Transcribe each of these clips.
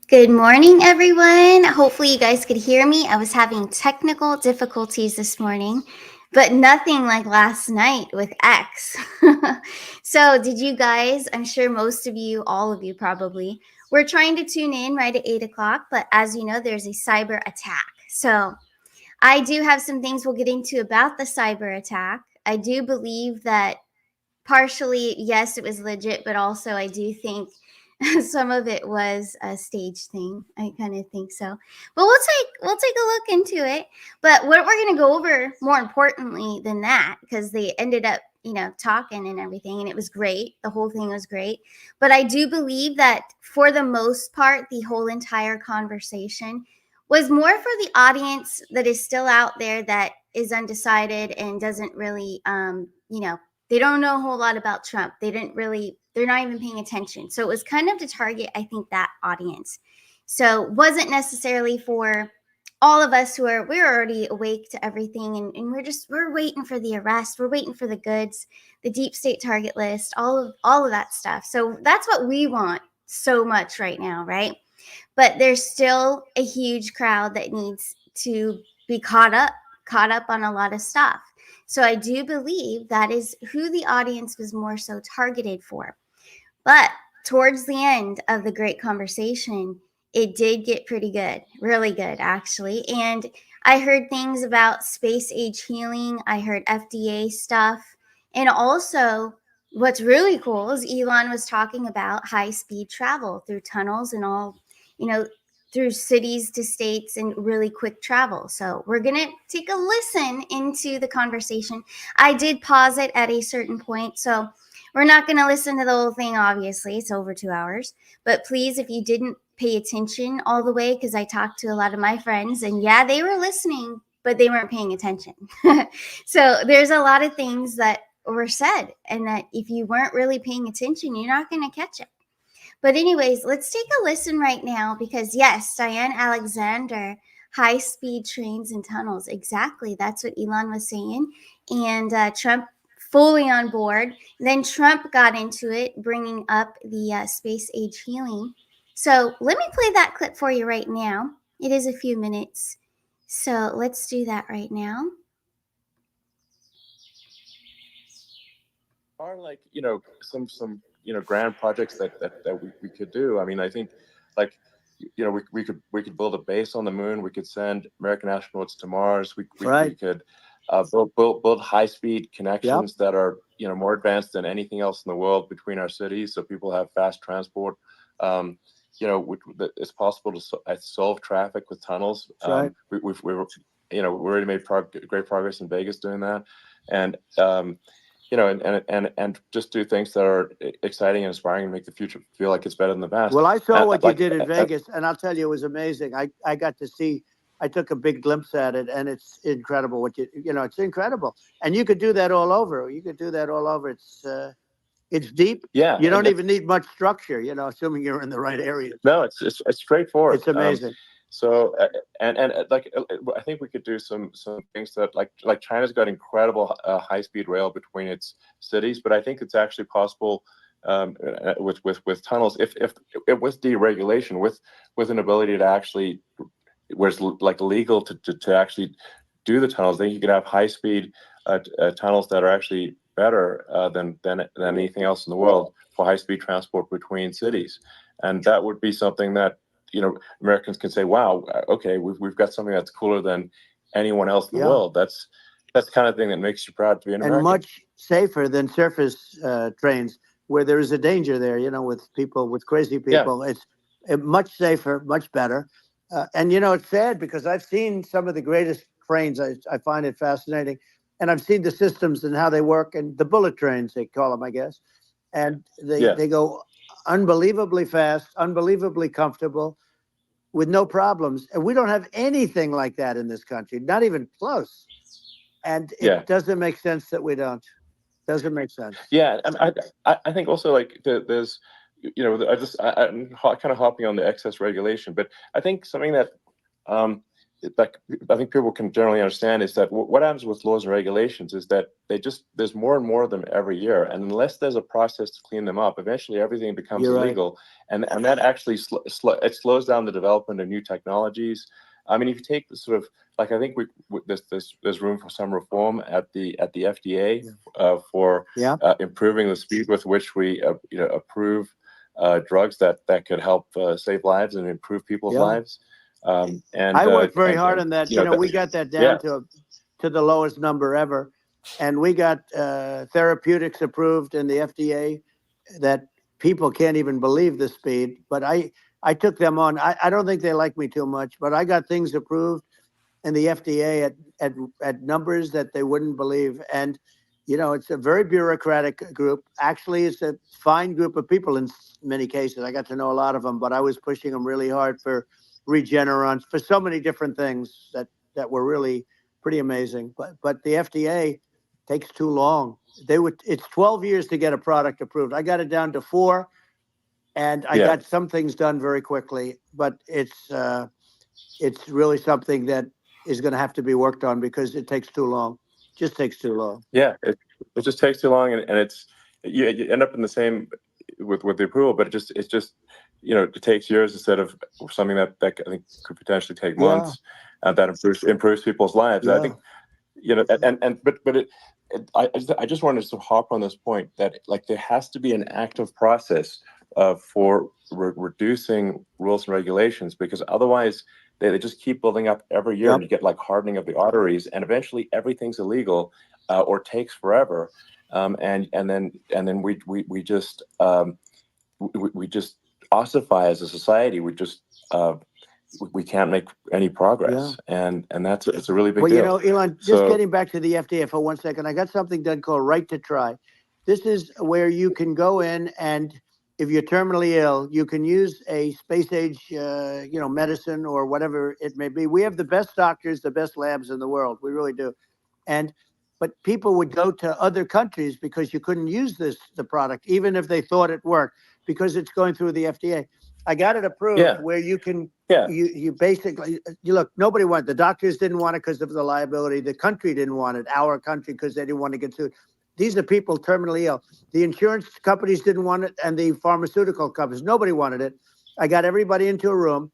Good morning, everyone. Hopefully, you guys could hear me. I was having technical difficulties this morning, but nothing like last night with X. So, did you guys? I'm sure most of you, all of you probably, were trying to tune in right at 8 o'clock, but as you know, there's a cyber attack. So, I do have some things we'll get into about the cyber attack. I do believe that partially, yes, it was legit, but also I do think some of it was a stage thing. I kind of think so. But we'll take a look into it. But what we're going to go over more importantly than that, because they ended up, talking and everything, and it was great. The whole thing was great. But I do believe that for the most part, the whole entire conversation was more for the audience that is still out there that is undecided and doesn't really, they don't know a whole lot about Trump. They're not even paying attention. So it was kind of to target, I think, that audience. So it wasn't necessarily for all of us we're already awake to everything, and we're waiting for the arrest, we're waiting for the goods, the deep state target list, all of that stuff. So that's what we want so much right now, right? But there's still a huge crowd that needs to be caught up on a lot of stuff. So I do believe that is who the audience was more so targeted for. But towards the end of the great conversation, it did get pretty good, really good, actually. And I heard things about space age healing, I heard FDA stuff. And also, what's really cool is Elon was talking about high speed travel through tunnels and all, you know, through cities to states and really quick travel. So we're going to take a listen into the conversation. I did pause it at a certain point. So we're not going to listen to the whole thing, obviously. It's over 2 hours. But please, if you didn't pay attention all the way, because I talked to a lot of my friends, and yeah, they were listening, but they weren't paying attention. So there's a lot of things that were said, and that if you weren't really paying attention, you're not going to catch it. But anyways, let's take a listen right now because yes, Diane Alexander, high speed trains and tunnels. Exactly. That's what Elon was saying. And Trump fully on board. Then Trump got into it, bringing up the space age healing. So let me play that clip for you right now. It is a few minutes. So let's do that right now. Are like some grand projects that we could do. I mean, I think like we could build a base on the moon. We could send American astronauts to Mars. We could build high speed connections that are more advanced than anything else in the world between our cities, so people have fast transport. It's possible to solve traffic with tunnels. We've we already made great progress in Vegas doing that, and and just do things that are exciting and inspiring and make the future feel like it's better than the past. Well, I saw what you did in Vegas, and I'll tell you, it was amazing. I got to see. I took a big glimpse at it, and it's incredible. It's incredible, and you could do that all over. You could do that all over. It's deep. Yeah, you don't even need much structure. Assuming you're in the right area. No, it's straightforward. It's amazing. So like I think we could do some things that like China's got incredible high speed rail between its cities, but I think it's actually possible with tunnels if with deregulation, with an ability to actually where it's like legal to actually do the tunnels. Then you could have high speed tunnels that are actually better than anything else in the world for high speed transport between cities, and that would be something that Americans can say, wow, okay, we've got something that's cooler than anyone else in the world. That's the kind of thing that makes you proud to be an American. And much safer than surface trains, where there is a danger there, with crazy people. Yeah. It's much safer, much better. And, it's sad because I've seen some of the greatest trains. I find it fascinating. And I've seen the systems and how they work, and the bullet trains, they call them, I guess. And they go unbelievably fast, unbelievably comfortable, with no problems. And we don't have anything like that in this country, not even close. And it doesn't make sense that we don't. Doesn't make sense. Yeah, and I think also like there's, I'm kind of hopping on the excess regulation, but I think something that like I think people can generally understand is that what happens with laws and regulations is that there's more and more of them every year, and unless there's a process to clean them up, eventually everything becomes illegal, and that actually it slows down the development of new technologies. I mean, if you take the sort of like I think there's room for some reform at the FDA for improving the speed with which we approve drugs that could help save lives and improve people's lives. And I worked very hard on that. We got that down to the lowest number ever, and we got therapeutics approved in the FDA that people can't even believe the speed. But I took them on. I don't think they like me too much, but I got things approved in the FDA at numbers that they wouldn't believe. And it's a very bureaucratic group. Actually, it's a fine group of people in many cases. I got to know a lot of them, but I was pushing them really hard for Regeneron, for so many different things that were really pretty amazing. But the FDA takes too long. It's 12 years to get a product approved. I got it down to 4, and I got some things done very quickly. But it's really something that is going to have to be worked on because it takes too long. Just takes too long. Yeah, it just takes too long, and it's you end up in the same with the approval, but it's just it takes years instead of something that I think could potentially take months. That improves people's lives. I think I just wanted to hop on this point that like there has to be an active process for reducing rules and regulations, because otherwise they just keep building up every year, and you get like hardening of the arteries, and eventually everything's illegal or takes forever, and then we just ossify as a society. We can't make any progress, and it's a really big deal. Elon, just getting back to the FDA for 1 second, I got something done called Right to Try. This is where you can go in, and if you're terminally ill, you can use a space age, medicine or whatever it may be. We have the best doctors, the best labs in the world. We really do. But people would go to other countries because you couldn't use the product, even if they thought it worked, because it's going through the FDA. I got it approved where you can, you basically, look, nobody wanted, the doctors didn't want it because of the liability. The country didn't want it, our country, because they didn't want to get sued. These are people terminally ill. The insurance companies didn't want it, and the pharmaceutical companies, nobody wanted it. I got everybody into a room,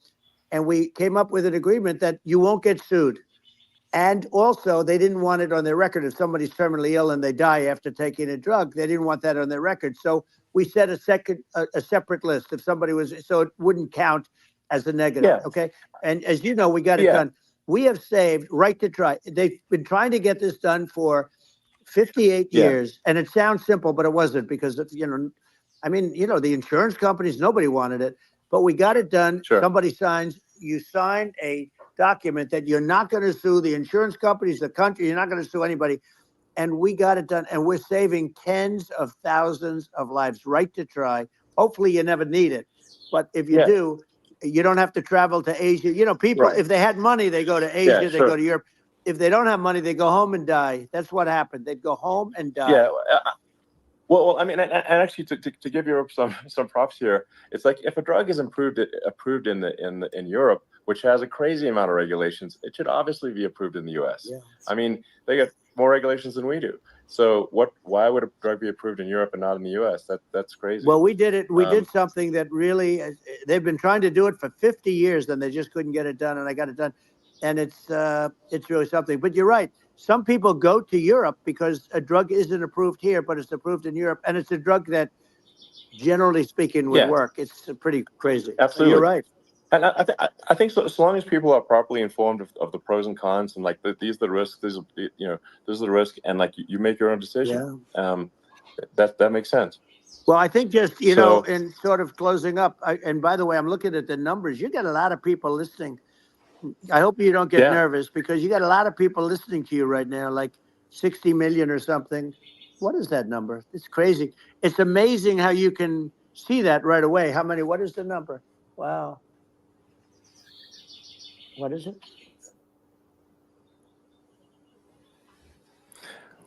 and we came up with an agreement that you won't get sued. And also, they didn't want it on their record. If somebody's terminally ill and they die after taking a drug, they didn't want that on their record. So we set a separate list if somebody was, so it wouldn't count as a negative. Okay. And as you know, we got it done. We have saved Right to Try. They've been trying to get this done for 58 years. And it sounds simple, but it wasn't, because, the insurance companies, nobody wanted it, but we got it done. Sure. Somebody signs, you sign a document that you're not going to sue the insurance companies, the country, you're not going to sue anybody. And we got it done. And we're saving tens of thousands of lives. Right to Try. Hopefully you never need it. But if you do, you don't have to travel to Asia. People, if they had money, they go to Asia, they go to Europe. If they don't have money, they go home and die. That's what happened. They'd go home and die. Yeah. Well, I mean, and actually, to give Europe some props here, it's like if a drug is approved in Europe, which has a crazy amount of regulations, it should obviously be approved in the U.S. Yeah. I mean, they get more regulations than we do. So why would a drug be approved in Europe and not in the U.S.? That's crazy. Well, we did it. We did something that really, they've been trying to do it for 50 years, and they just couldn't get it done, and I got it done. And it's really something. But you're right. Some people go to Europe because a drug isn't approved here, but it's approved in Europe, and it's a drug that, generally speaking, would work. It's pretty crazy. Absolutely, so you're right. And I think so long as people are properly informed of the pros and cons, and like these are the risks, this is the risk, and like you make your own decision. That makes sense. Well, I think just in sort of closing up, and by the way, I'm looking at the numbers. You got a lot of people listening. I hope you don't get nervous, because you got a lot of people listening to you right now, like 60 million or something. What is that number? It's crazy. It's amazing how you can see that right away. How many? What is the number? Wow. What is it?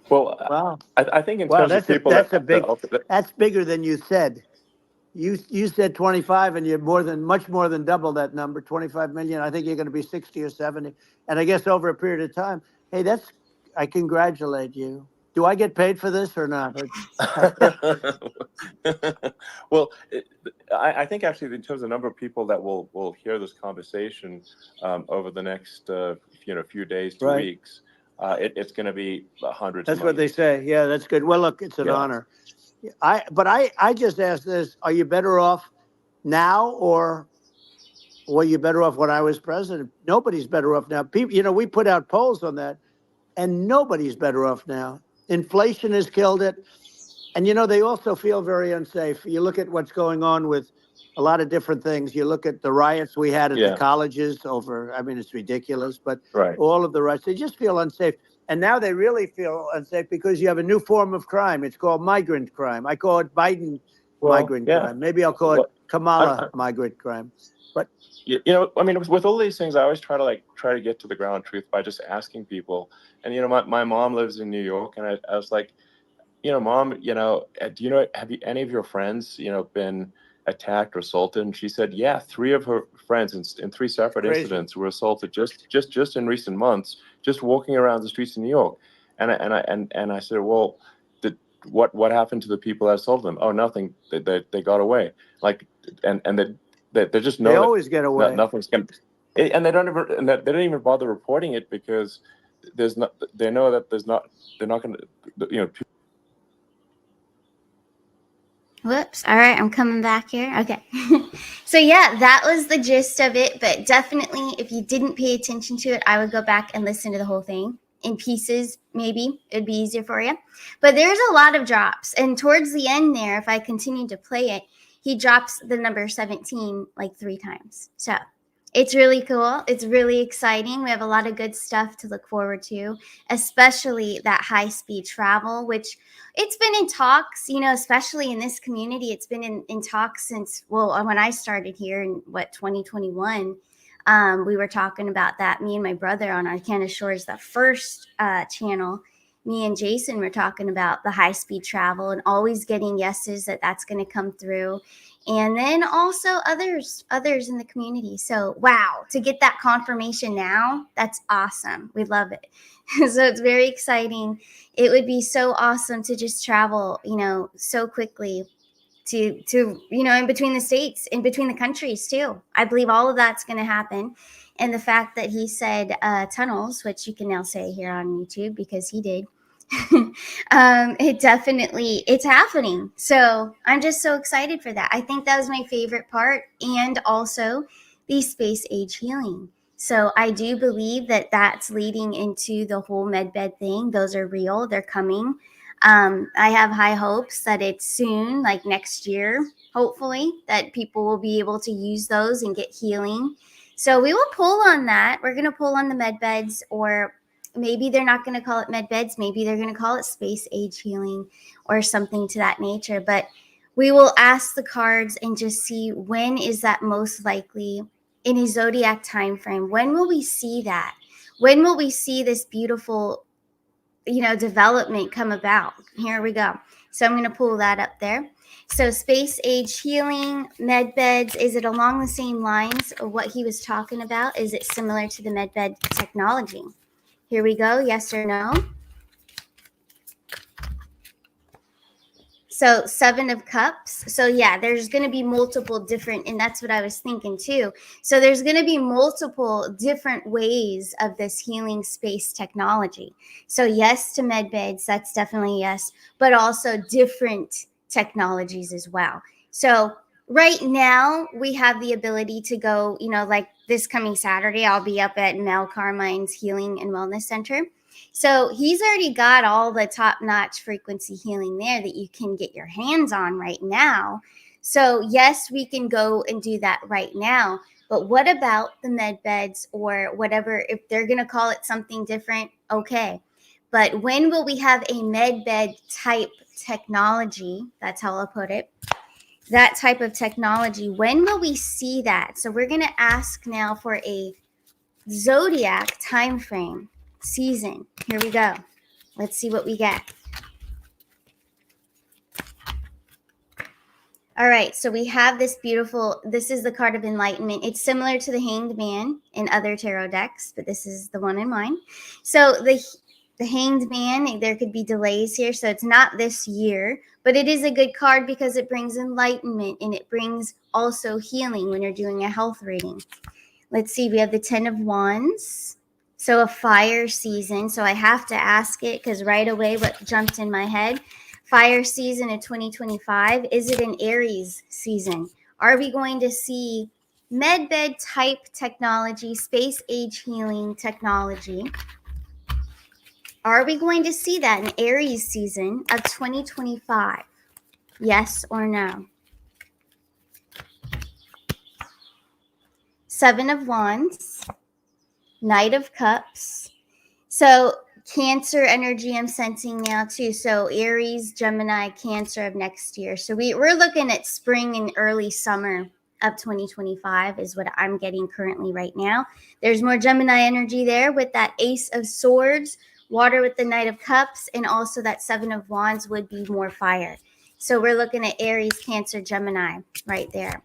Well, wow. I think in terms of people, that's bigger than you said. You said 25, and you're much more than double that number, 25 million. I think you're going to be 60 or 70, and I guess over a period of time. Hey, I congratulate you. Do I get paid for this or not? Well, I think actually in terms of the number of people that will hear this conversation over the next few days to weeks, it's going to be hundreds. That's what they say. Yeah, that's good. Well, look, it's an honor. I just asked this: are you better off now, or were you better off when I was president? Nobody's better off now. People, we put out polls on that, and nobody's better off now. Inflation has killed it. And, they also feel very unsafe. You look at what's going on with a lot of different things. You look at the riots we had at the colleges it's ridiculous, but all of the riots, they just feel unsafe. And now they really feel unsafe because you have a new form of crime. It's called migrant crime. I call it Biden migrant crime. Maybe I'll call it Kamala migrant crime. But with all these things, I always try to get to the ground truth by just asking people. And my mom lives in New York, and I was like, Mom, have any of your friends, been attacked or assaulted? And she said, yeah, 3 of her friends in 3 separate incidents were assaulted just in recent months, just walking around the streets of New York. And I said, well, what happened to the people that assaulted them? Oh, nothing. They got away. They just know they always get away. Nothing's going. And they don't even bother reporting it because they know that they're not going to. Whoops. All right, I'm coming back here. Okay. So yeah, that was the gist of it. But definitely, if you didn't pay attention to it, I would go back and listen to the whole thing in pieces. Maybe it'd be easier for you. But there's a lot of drops. And towards the end there, if I continue to play it, he drops the number 17 like 3 times. So it's really cool. It's really exciting. We have a lot of good stuff to look forward to, especially that high-speed travel, which it's been in talks, especially in this community. It's been in talks since, when I started here in 2021. We were talking about that, me and my brother on Arcana Shores, the first channel. Me and Jason were talking about the high-speed travel and always getting yeses that's going to come through. And then also others in the community. So, wow, to get that confirmation now, that's awesome. We love it. So it's very exciting. It would be so awesome to just travel, so quickly to in between the states, in between the countries too. I believe all of that's going to happen. And the fact that he said tunnels, which you can now say here on YouTube because he did. It's happening. So I'm just so excited for that. I think that was my favorite part, and also the space age healing. So I do believe that that's leading into the whole medbed thing. Those are real. They're coming. I have high hopes that it's soon, like next year, hopefully, that people will be able to use those and get healing. So we will pull on that. We're going to pull on the medbeds, or maybe they're not going to call it med beds. Maybe they're going to call it space age healing or something to that nature. But we will ask the cards and just see when is that most likely in a zodiac time frame. When will we see that? When will we see this beautiful, development come about? Here we go. So I'm going to pull that up there. So space age healing, med beds, is it along the same lines of what he was talking about? Is it similar to the med bed technology? Here we go. Yes or no? So 7 of Cups. So yeah, there's going to be multiple different, and that's what I was thinking too. So there's going to be multiple different ways of this healing space technology. So yes to med beds, that's definitely yes, but also different technologies as well. So right now we have the ability to go, like this coming Saturday, I'll be up at Mel Carmine's Healing and Wellness Center. So he's already got all the top-notch frequency healing there that you can get your hands on right now. So yes, we can go and do that right now. But what about the med beds or whatever? If they're going to call it something different, okay. But when will we have a med bed type technology? That's how I'll put it. That type of technology. When will we see that? So we're going to ask now for a zodiac time frame. Season. Here we go. Let's see what we get. All right, so we have this beautiful, this is the card of enlightenment. It's similar to the Hanged Man in other tarot decks, but this is the one in mine. So the Hanged Man, there could be delays here, so it's not this year, but it is a good card because it brings enlightenment and it brings also healing when you're doing a health reading. Let's see, we have the 10 of Wands. So a fire season. So I have to ask it because right away what jumped in my head, fire season of 2025, is it an Aries season? Are we going to see medbed type technology, space age healing technology? Are we going to see that in Aries season of 2025? Yes or no? 7 of Wands, Knight of Cups. So Cancer energy I'm sensing now too. So Aries, Gemini, Cancer of next year. So we're looking at spring and early summer of 2025 is what I'm getting currently right now. There's more Gemini energy there with that Ace of Swords, water with the Knight of Cups, and also that 7 of Wands would be more fire. So we're looking at Aries, Cancer, Gemini right there.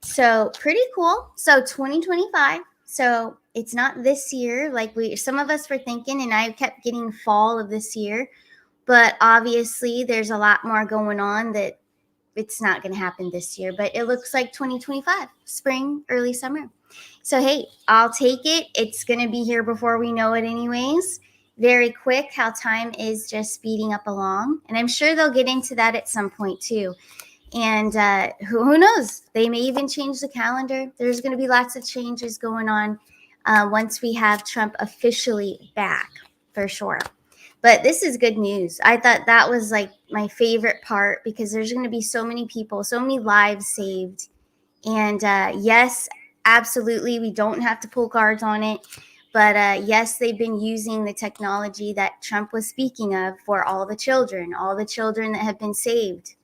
So pretty cool. So 2025. So it's not this year like some of us were thinking, and I kept getting fall of this year. But obviously there's a lot more going on that it's not going to happen this year. But it looks like 2025, spring, early summer. So hey, I'll take it. It's going to be here before we know it anyways. Very quick how time is just speeding up along. And I'm sure they'll get into that at some point too. And who knows? They may even change the calendar. There's going to be lots of changes going on once we have Trump officially back, for sure. But this is good news. I thought that was like my favorite part because there's going to be so many people, so many lives saved. And yes, absolutely, we don't have to pull cards on it. But yes, they've been using the technology that Trump was speaking of for all the children that have been saved.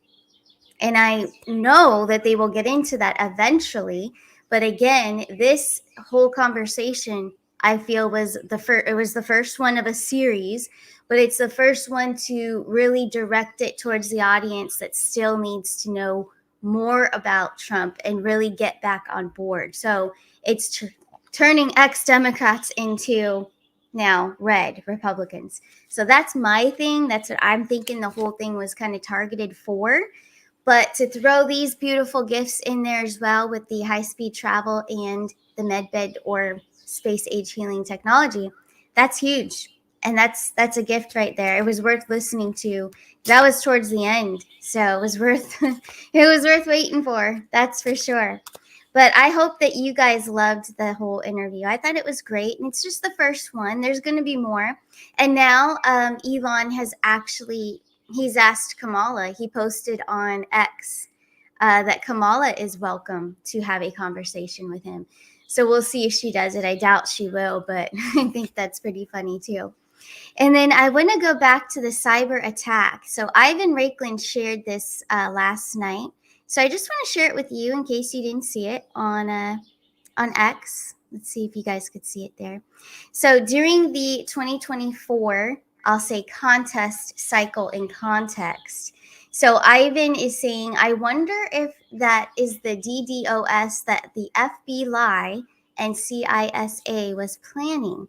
And I know that they will get into that eventually. But again, this whole conversation, I feel, was the first one of a series, but it's the first one to really direct it towards the audience that still needs to know more about Trump and really get back on board. So it's turning ex-Democrats into now red Republicans. So that's my thing. That's what I'm thinking the whole thing was kind of targeted for. But to throw these beautiful gifts in there as well with the high-speed travel and the medbed or space age healing technology, that's huge. And that's a gift right there. It was worth listening to. That was towards the end, so it was worth waiting for. That's for sure. But I hope that you guys loved the whole interview. I thought it was great, and it's just the first one. There's going to be more. And now Elon has actually. He's asked Kamala, he posted on X that Kamala is welcome to have a conversation with him. So we'll see if she does it. I doubt she will, but I think that's pretty funny too. And then I want to go back to the cyber attack. So Ivan Raiklin shared this last night. So I just want to share it with you in case you didn't see it on X. Let's see if you guys could see it there. So during the 2024 I'll say contest cycle in context. So Ivan is saying, I wonder if that is the DDoS that the FBI and CISA was planning.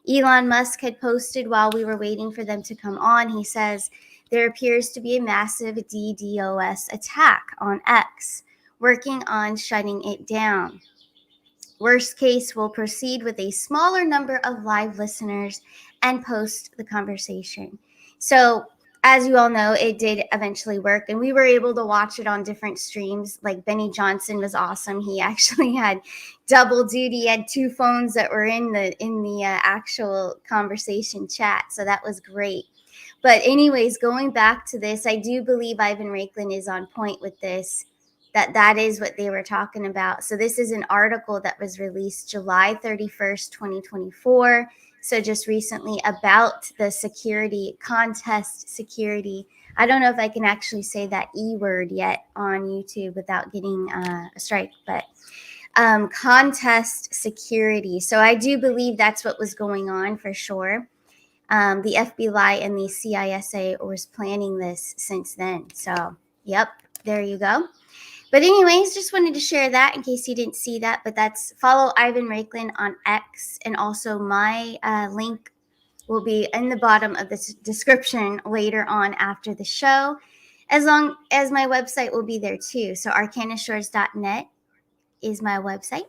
Elon Musk had posted while we were waiting for them to come on. He says, there appears to be a massive DDoS attack on X, working on shutting it down. Worst case, we'll proceed with a smaller number of live listeners and post the conversation. So as you all know, it did eventually work, and we were able to watch it on different streams. Like Benny Johnson was awesome. He actually had double duty. He had two phones that were in the actual conversation chat. So that was great. But anyways, going back to this, I do believe Ivan Raiklin is on point with this. That is what they were talking about. So this is an article that was released July 31st, 2024. So just recently about the security, contest security. I don't know if I can actually say that E word yet on YouTube without getting a strike, but contest security. So I do believe that's what was going on for sure. The FBI and the CISA was planning this since then. So, yep, there you go. But anyways, just wanted to share that in case you didn't see that. But that's follow Ivan Raiklin on X, and also my link will be in the bottom of this description later on after the show, as long as my website will be there too. So arcanashores.net is my website.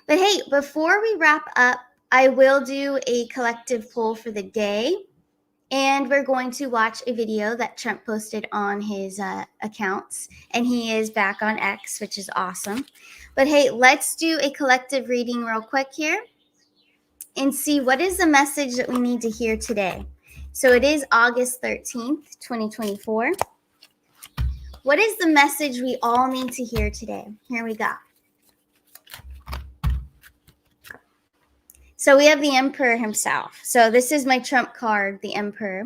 But hey, before we wrap up, I will do a collective poll for the day. And we're going to watch a video that Trump posted on his accounts. And he is back on X, which is awesome. But hey, let's do a collective reading real quick here and see what is the message that we need to hear today. So it is August 13th, 2024. What is the message we all need to hear today? Here we go. So we have the Emperor himself. So this is my Trump card, the Emperor.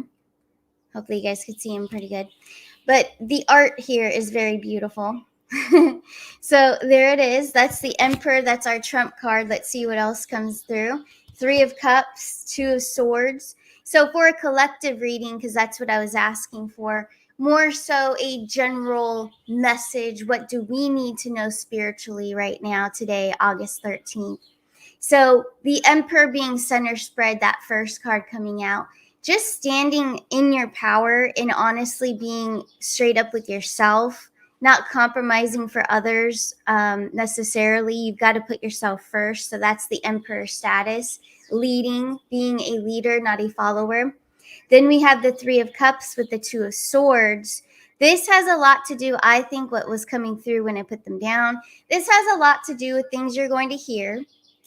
Hopefully you guys could see him pretty good. But the art here is very beautiful. So there it is. That's the Emperor. That's our Trump card. Let's see what else comes through. 3 of Cups, 2 of Swords. So for a collective reading, because that's what I was asking for, more so a general message. What do we need to know spiritually right now today, August 13th? So the Emperor being center spread, that first card coming out, just standing in your power and honestly being straight up with yourself, not compromising for others necessarily. You've got to put yourself first. So that's the Emperor status, leading, being a leader, not a follower. Then we have the 3 of Cups with the 2 of Swords. This has a lot to do, I think, what was coming through when I put them down. This has a lot to do with things you're going to hear.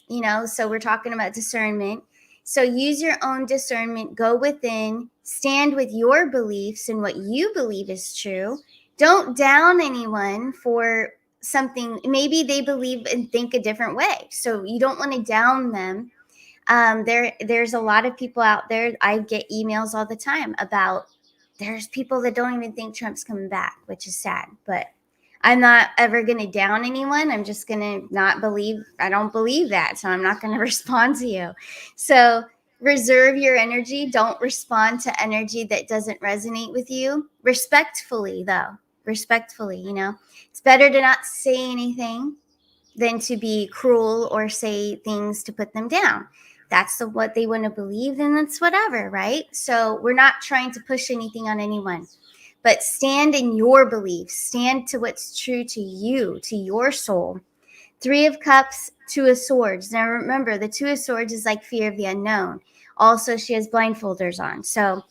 You know, so we're talking about discernment. So use your own discernment, go within, stand with your beliefs and what you believe is true. Don't down anyone for something. Maybe they believe and think a different way. So you don't want to down them. There's a lot of people out there. I get emails all the time about there's people that don't even think Trump's coming back, which is sad, but I'm not ever going to down anyone. I'm just going to not believe. I don't believe that. So I'm not going to respond to you. So reserve your energy. Don't respond to energy that doesn't resonate with you. Respectfully, though. Respectfully, you know. It's better to not say anything than to be cruel or say things to put them down. That's what they want to believe, then that's whatever, right? So we're not trying to push anything on anyone. But stand in your beliefs. Stand to what's true to you, to your soul. 3 of Cups, 2 of Swords. Now remember, the 2 of Swords is like fear of the unknown. Also, she has blindfolders on. So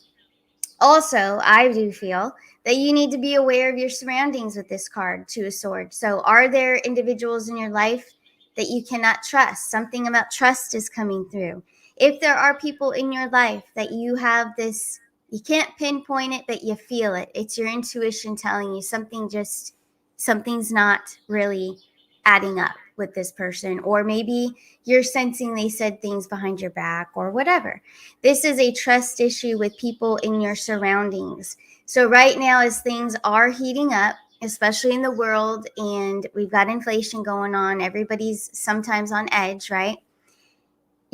also, I do feel that you need to be aware of your surroundings with this card, 2 of Swords. So are there individuals in your life that you cannot trust? Something about trust is coming through. If there are people in your life that you have this, you can't pinpoint it, but you feel it. It's your intuition telling you something's not really adding up with this person. Or maybe you're sensing they said things behind your back or whatever. This is a trust issue with people in your surroundings. So right now, as things are heating up, especially in the world, and we've got inflation going on, everybody's sometimes on edge, right?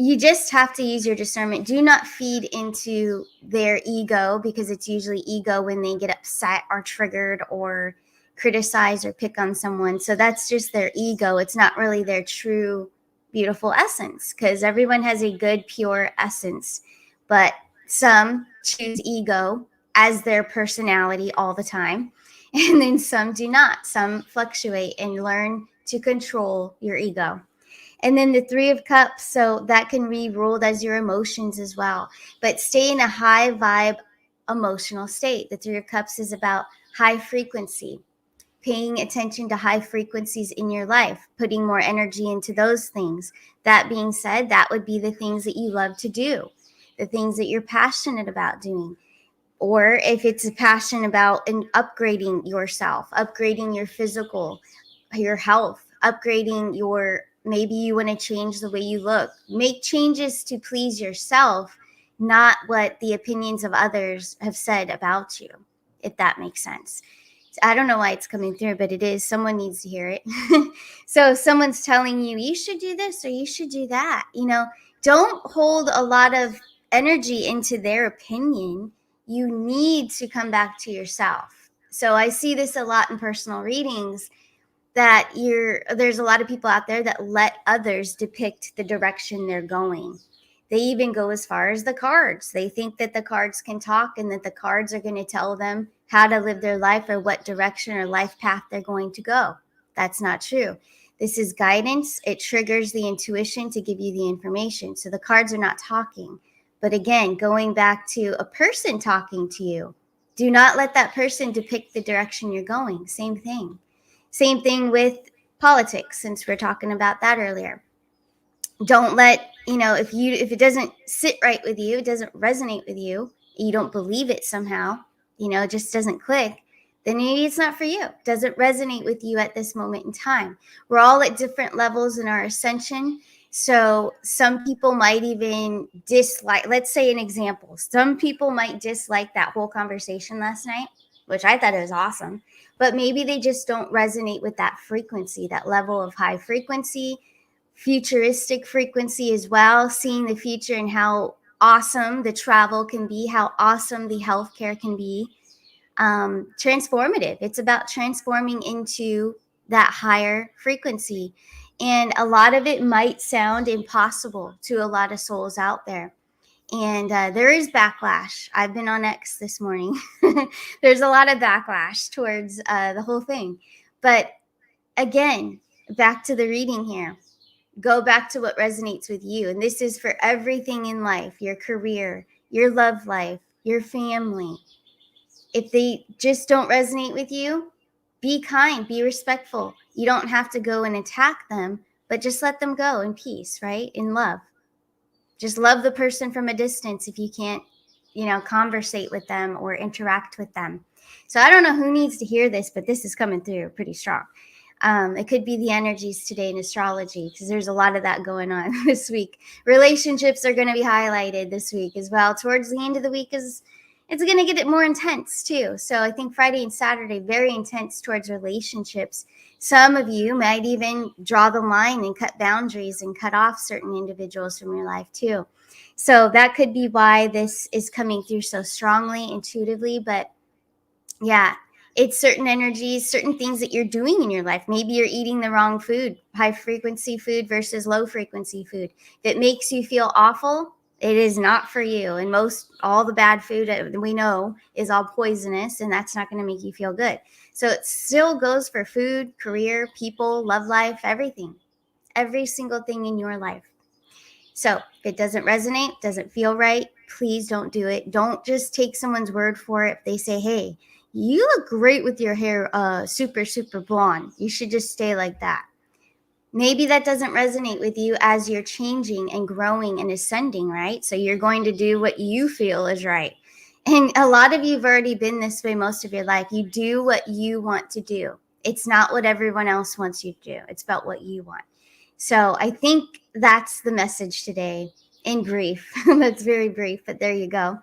You just have to use your discernment. Do not feed into their ego, because it's usually ego when they get upset or triggered or criticize or pick on someone. So that's just their ego. It's not really their true, beautiful essence, because everyone has a good, pure essence. But some choose ego as their personality all the time. And then some do not. Some fluctuate and learn to control your ego. And then the 3 of Cups, so that can be ruled as your emotions as well. But stay in a high vibe emotional state. The 3 of Cups is about high frequency, paying attention to high frequencies in your life, putting more energy into those things. That being said, that would be the things that you love to do, the things that you're passionate about doing. Or if it's a passion about upgrading yourself, upgrading your physical, your health, upgrading your, maybe you want to change the way you look. Make changes to please yourself, not what the opinions of others have said about you, if that makes sense. I don't know why it's coming through, but it is. Someone needs to hear it. So if someone's telling you, you should do this or you should do that, you know, don't hold a lot of energy into their opinion. You need to come back to yourself. So I see this a lot in personal readings that there's a lot of people out there that let others depict the direction they're going. They even go as far as the cards. They think that the cards can talk and that the cards are going to tell them how to live their life or what direction or life path they're going to go. That's not true. This is guidance. It triggers the intuition to give you the information. So the cards are not talking. But again, going back to a person talking to you, do not let that person depict the direction you're going. Same thing. Same thing with politics, since we're talking about that earlier. Don't let, if it doesn't sit right with you, it doesn't resonate with you, you don't believe it somehow, it just doesn't click, then maybe it's not for you. It doesn't resonate with you at this moment in time. We're all at different levels in our ascension. So some people might even dislike, let's say an example, some people might dislike that whole conversation last night, which I thought it was awesome, but maybe they just don't resonate with that frequency, that level of high frequency, futuristic frequency as well, seeing the future and how awesome the travel can be, how awesome the healthcare can be. Transformative. It's about transforming into that higher frequency. And a lot of it might sound impossible to a lot of souls out there. And there is backlash. I've been on X this morning. There's a lot of backlash towards the whole thing. But again, back to the reading here. Go back to what resonates with you. And this is for everything in life, your career, your love life, your family. If they just don't resonate with you, be kind, be respectful. You don't have to go and attack them, but just let them go in peace, right? In love. Just love the person from a distance if you can't, conversate with them or interact with them. So I don't know who needs to hear this, but this is coming through pretty strong. It could be the energies today in astrology, because there's a lot of that going on this week. Relationships are going to be highlighted this week as well. Towards the end of the week it's going to get it more intense too. So I think Friday and Saturday, very intense towards relationships. Some of you might even draw the line and cut boundaries and cut off certain individuals from your life too. So that could be why this is coming through so strongly, intuitively. But yeah, it's certain energies, certain things that you're doing in your life. Maybe you're eating the wrong food, high frequency food versus low frequency food. If it makes you feel awful, it is not for you. And all the bad food that we know is all poisonous, and that's not going to make you feel good. So it still goes for food, career, people, love life, everything, every single thing in your life. So if it doesn't resonate, doesn't feel right, please don't do it. Don't just take someone's word for it. If they say, hey, you look great with your hair super, super blonde, you should just stay like that. Maybe that doesn't resonate with you as you're changing and growing and ascending, right? So you're going to do what you feel is right. And a lot of you have already been this way most of your life. You do what you want to do. It's not what everyone else wants you to do. It's about what you want. So I think that's the message today, in brief. That's very brief, but there you go.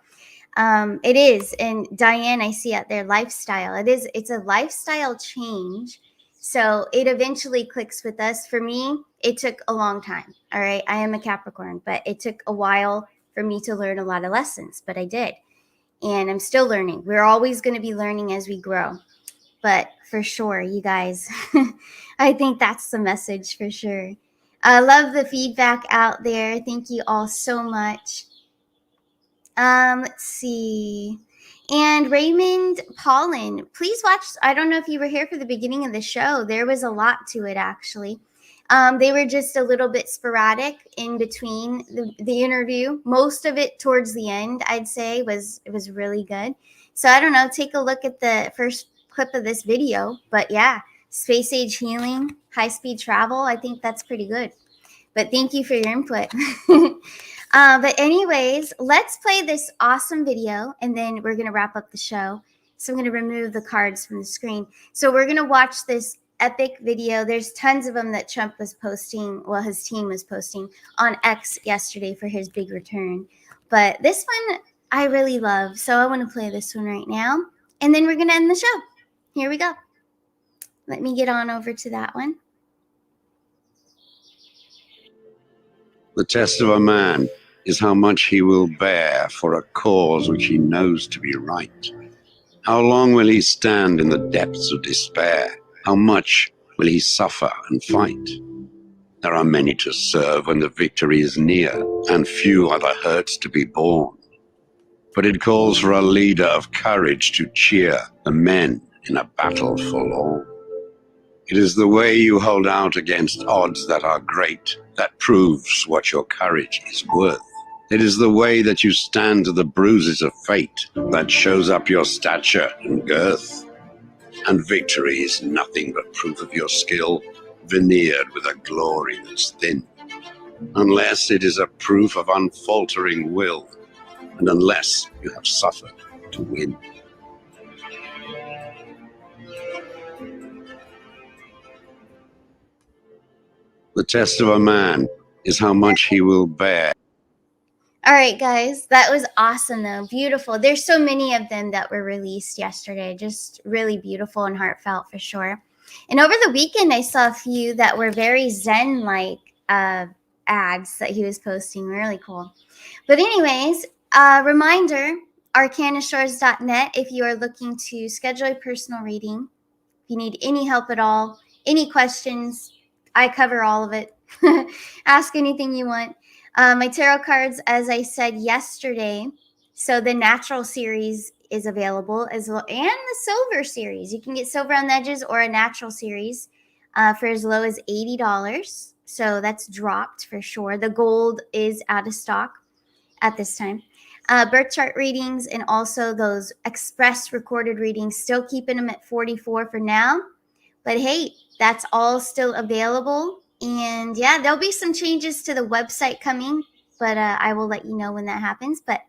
It is. And Diane, I see out there, lifestyle. It's a lifestyle change. So it eventually clicks with us. For me, it took a long time. All right. I am a Capricorn, but it took a while for me to learn a lot of lessons, but I did. And I'm still learning. We're always going to be learning as we grow. But for sure, you guys, I think that's the message for sure. I love the feedback out there. Thank you all so much. Let's see. And Raymond Paulin, please watch. I don't know if you were here for the beginning of the show. There was a lot to it, actually. They were just a little bit sporadic in between the interview. Most of it towards the end, I'd say, it was really good. So I don't know. Take a look at the first clip of this video. But yeah, space age healing, high-speed travel. I think that's pretty good. But thank you for your input. But anyways, let's play this awesome video, and then we're going to wrap up the show. So I'm going to remove the cards from the screen. So we're going to watch this epic video. There's tons of them that Trump was posting, well, his team was posting on X yesterday for his big return. But this one I really love, so I want to play this one right now. And then we're going to end the show. Here we go. Let me get on over to that one. The test of a man is how much he will bear for a cause which he knows to be right. How long will he stand in the depths of despair? How much will he suffer and fight. There are many to serve when the victory is near, and few are the hurts to be borne. But it calls for a leader of courage to cheer the men in a battle forlorn. It is the way you hold out against odds that are great that proves what your courage is worth. It is the way that you stand to the bruises of fate that shows up your stature and girth. And victory is nothing but proof of your skill, veneered with a glory that's thin. Unless it is a proof of unfaltering will, and unless you have suffered to win. The test of a man is how much he will bear. All right, guys, that was awesome, though. Beautiful. There's so many of them that were released yesterday. Just really beautiful and heartfelt for sure. And over the weekend, I saw a few that were very Zen-like ads that he was posting. Really cool. But anyways, reminder, arcanashores.net if you are looking to schedule a personal reading. If you need any help at all, any questions, I cover all of it. Ask anything you want. My tarot cards, as I said yesterday, so the natural series is available as well, and the silver series. You can get silver on the edges or a natural series for as low as $80. So that's dropped for sure. The gold is out of stock at this time. Birth chart readings and also those express recorded readings, still keeping them at $44 for now. But hey, that's all still available. And yeah, there'll be some changes to the website coming, but I will let you know when that happens. But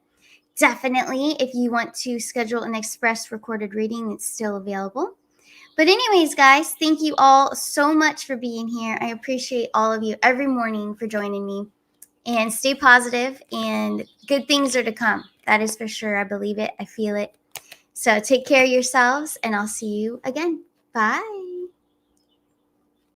definitely, if you want to schedule an express recorded reading, it's still available. But anyways, guys, thank you all so much for being here. I appreciate all of you every morning for joining me. And stay positive, and good things are to come. That is for sure. I believe it. I feel it. So take care of yourselves, and I'll see you again. Bye.